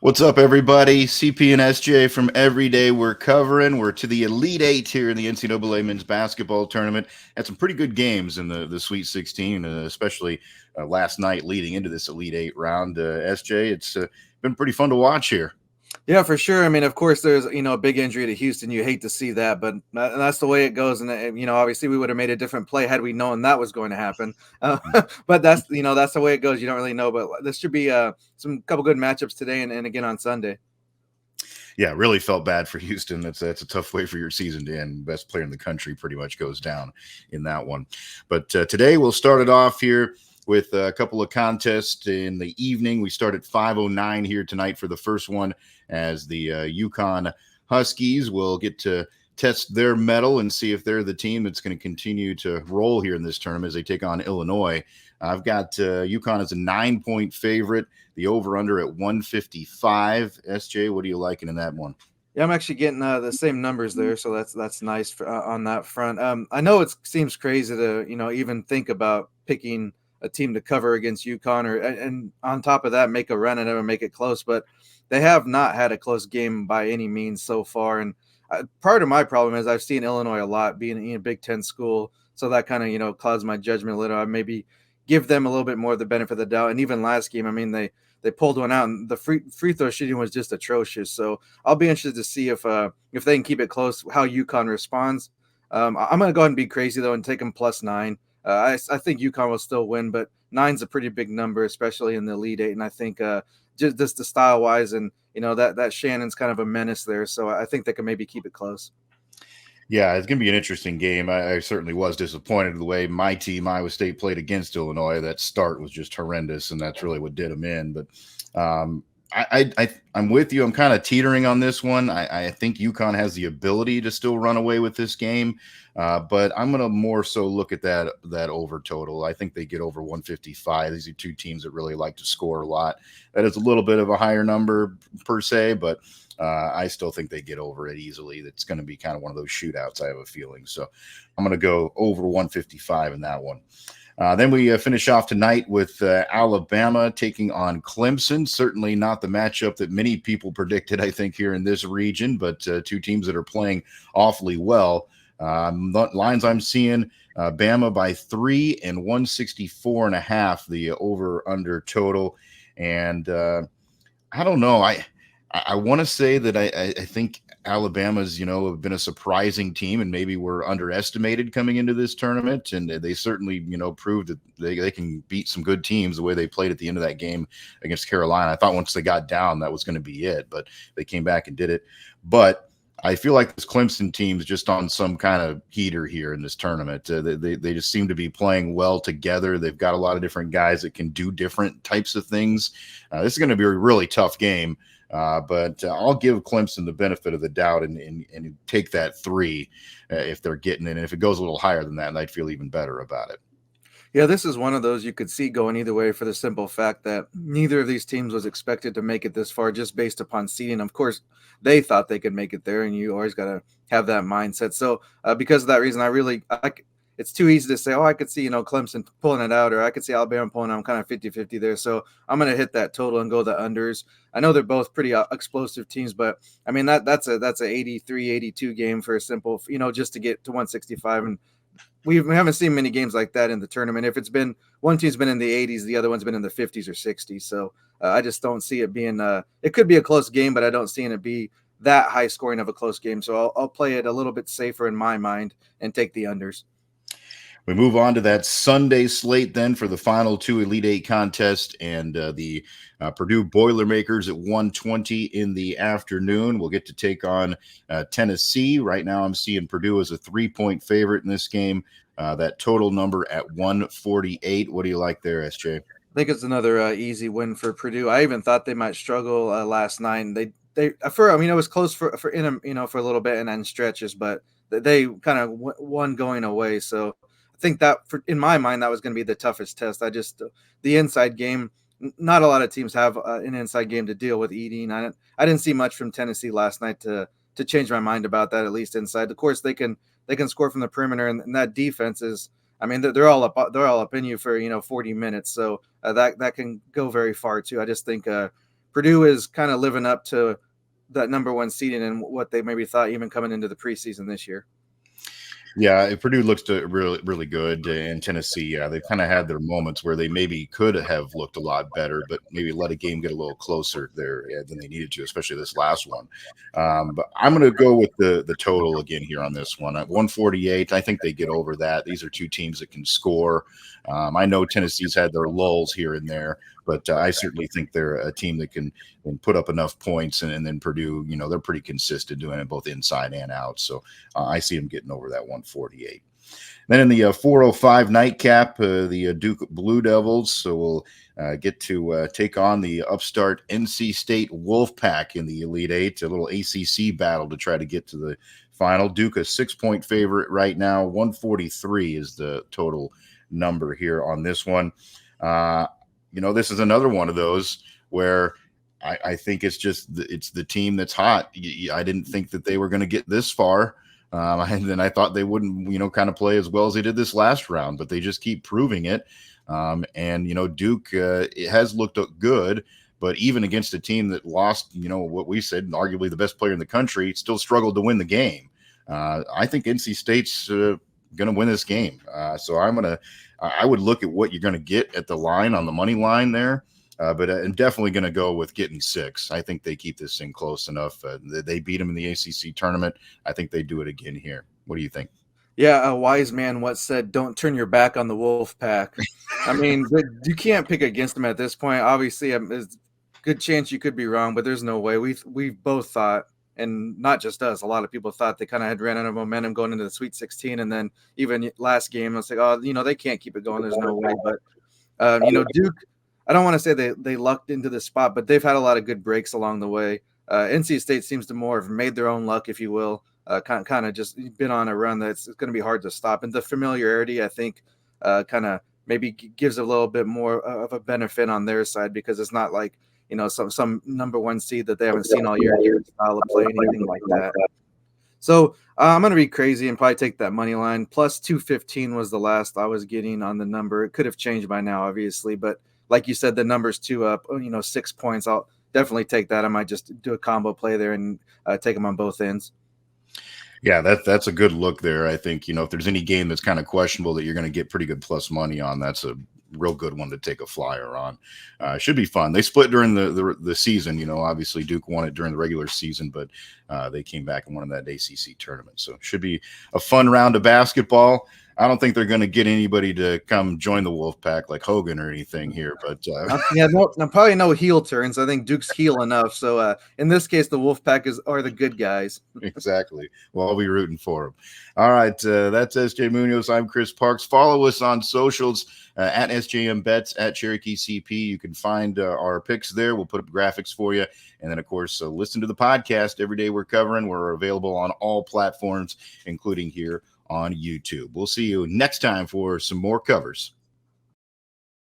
What's up, everybody? CP and SJ from Every Day We're Covering. We're to the Elite Eight here in the NCAA men's basketball tournament. Had some pretty good games in the Sweet 16, especially last night leading into this Elite Eight round. SJ, it's been pretty fun to watch here. Yeah, for sure. I mean, of course, there's a big injury to Houston. You hate to see that, but that's the way it goes. And obviously, we would have made a different play had we known that was going to happen. But that's the way it goes. You don't really know, but this should be some couple good matchups today and again on Sunday. Yeah, really felt bad for Houston. That's a tough way for your season to end. Best player in the country pretty much goes down in that one. But today we'll start it off here with a couple of contests in the evening. We start at 5:09 here tonight for the first one, as the UConn Huskies will get to test their mettle and see if they're the team that's going to continue to roll here in this tournament as they take on Illinois. I've got UConn as a 9-point favorite. The over/under at 155. SJ, what are you liking in that one? Yeah, I'm actually getting the same numbers there, so that's nice on that front. I know it seems crazy to even think about picking a team to cover against UConn, and on top of that, make a run and ever make it close. But they have not had a close game by any means so far. And part of my problem is I've seen Illinois a lot, being in a Big Ten school, so that kind of clouds my judgment a little. I maybe give them a little bit more of the benefit of the doubt. And even last game, I mean they pulled one out, and the free throw shooting was just atrocious. So I'll be interested to see if they can keep it close, how UConn responds. I'm going to go ahead and be crazy though and take them +9. I think UConn will still win, but nine's a pretty big number, especially in the Elite Eight. And I think just the style wise, and that Shannon's kind of a menace there, so I think they can maybe keep it close. Yeah, it's going to be an interesting game. I certainly was disappointed in the way my team, Iowa State, played against Illinois. That start was just horrendous, and that's really what did them in. But I'm with you. I'm kind of teetering on this one. I think UConn has the ability to still run away with this game, but I'm going to more so look at that over total. I think they get over 155. These are two teams that really like to score a lot. That is a little bit of a higher number per se, but I still think they get over it easily. That's going to be kind of one of those shootouts, I have a feeling. So I'm going to go over 155 in that one. Then we finish off tonight with Alabama taking on Clemson. Certainly not the matchup that many people predicted, I think, here in this region, but two teams that are playing awfully well. Lines I'm seeing, Bama by 3 and 164.5, the over/under total. And I don't know. I want to say that I think Alabama's, have been a surprising team and maybe were underestimated coming into this tournament. And they certainly, proved that they can beat some good teams the way they played at the end of that game against Carolina. I thought once they got down, that was going to be it, but they came back and did it. But I feel like this Clemson team's just on some kind of heater here in this tournament. They just seem to be playing well together. They've got a lot of different guys that can do different types of things. This is going to be a really tough game. But I'll give Clemson the benefit of the doubt and take that 3 if they're getting it. And if it goes a little higher than that, I'd feel even better about it. Yeah, this is one of those you could see going either way for the simple fact that neither of these teams was expected to make it this far just based upon seeding. Of course, they thought they could make it there, and you always got to have that mindset. So, because of that reason, it's too easy to say, oh, I could see, Clemson pulling it out, or I could see Alabama pulling it. I'm kind of 50-50 there. So I'm going to hit that total and go the unders. I know they're both pretty explosive teams, but I mean, that's a 83-82 game for a simple, just to get to 165. And we haven't seen many games like that in the tournament. If it's been one team's been in the 80s, the other one's been in the 50s or 60s. So I just don't see it being. It could be a close game, but I don't see it be that high scoring of a close game. So I'll play it a little bit safer in my mind and take the unders. We move on to that Sunday slate then for the final 2 Elite Eight contests, and the Purdue Boilermakers at 1:20 in the afternoon. We'll get to take on Tennessee. Right now I'm seeing Purdue as a 3-point favorite in this game. That total number at 148. What do you like there, SJ? I think it's another easy win for Purdue. I even thought they might struggle last night. It was close for for a little bit and then stretches, but they kind of won going away. So I think that in my mind that was going to be the toughest test. The inside game. Not a lot of teams have an inside game to deal with eating. I didn't see much from Tennessee last night to change my mind about that. At least inside, of course, they can score from the perimeter, and that defense is. I mean, they're all up in you for 40 minutes, so that can go very far too. I just think Purdue is kind of living up to that number one seeding and what they maybe thought even coming into the preseason this year. Yeah, Purdue looks to really, really good, and Tennessee, yeah, they've kind of had their moments where they maybe could have looked a lot better, but maybe let a game get a little closer there than they needed to, especially this last one. But I'm going to go with the total again here on this one at 148. I think they get over that. These are two teams that can score. I know Tennessee's had their lulls here and there, but I certainly think they're a team that can put up enough points, and then Purdue, they're pretty consistent doing it both inside and out. So I see them getting over that 148. Then in the 405 nightcap, the Duke Blue Devils. So we'll get to take on the upstart NC State Wolfpack in the Elite Eight, a little ACC battle to try to get to the final. Duke a 6-point favorite right now. 143 is the total number here on this one. This is another one of those where I think it's the team that's hot. I didn't think that they were going to get this far. And then I thought they wouldn't, kind of play as well as they did this last round, but they just keep proving it. Duke it has looked good, but even against a team that lost, what we said, arguably the best player in the country, still struggled to win the game. I think NC State's going to win this game. So I would look at what you're going to get at the line on the money line there. But I'm definitely going to go with getting 6. I think they keep this thing close enough. They beat them in the ACC tournament. I think they do it again here. What do you think? Yeah, a wise man once said, "Don't turn your back on the wolf pack." I mean, you can't pick against them at this point. Obviously, there's a good chance you could be wrong, but there's no way. We've both thought, and not just us, a lot of people thought they kind of had ran out of momentum going into the Sweet 16, and then even last game, it's like, oh, they can't keep it going. There's no way. But Duke. I don't want to say they lucked into this spot, but they've had a lot of good breaks along the way. NC State seems to more have made their own luck, if you will. Kind of just been on a run that's going to be hard to stop. And the familiarity, I think, kind of maybe gives a little bit more of a benefit on their side because it's not like, some number one seed that they haven't seen all year style of play, anything like that. So I'm going to be crazy and probably take that money line. Plus 215 was the last I was getting on the number. It could have changed by now, obviously, but like you said, the number's 2 up, 6 points. I'll definitely take that. I might just do a combo play there and take them on both ends. Yeah, that's a good look there. I think, if there's any game that's kind of questionable that you're going to get pretty good plus money on, that's a real good one to take a flyer on. Should be fun. They split during the season. Obviously Duke won it during the regular season, but they came back and won that ACC tournament. So should be a fun round of basketball. I don't think they're going to get anybody to come join the Wolfpack like Hogan or anything here, but probably no heel turns. I think Duke's heel enough. So in this case, the Wolfpack are the good guys. Exactly. Well, I'll be rooting for them. All right, that's SJ Munoz. I'm Chris Parks. Follow us on socials at SJM Bets, at Cherokee CP. You can find our picks there. We'll put up graphics for you, and then of course listen to the podcast every day we're covering. We're available on all platforms, including here on YouTube. We'll see you next time for some more covers.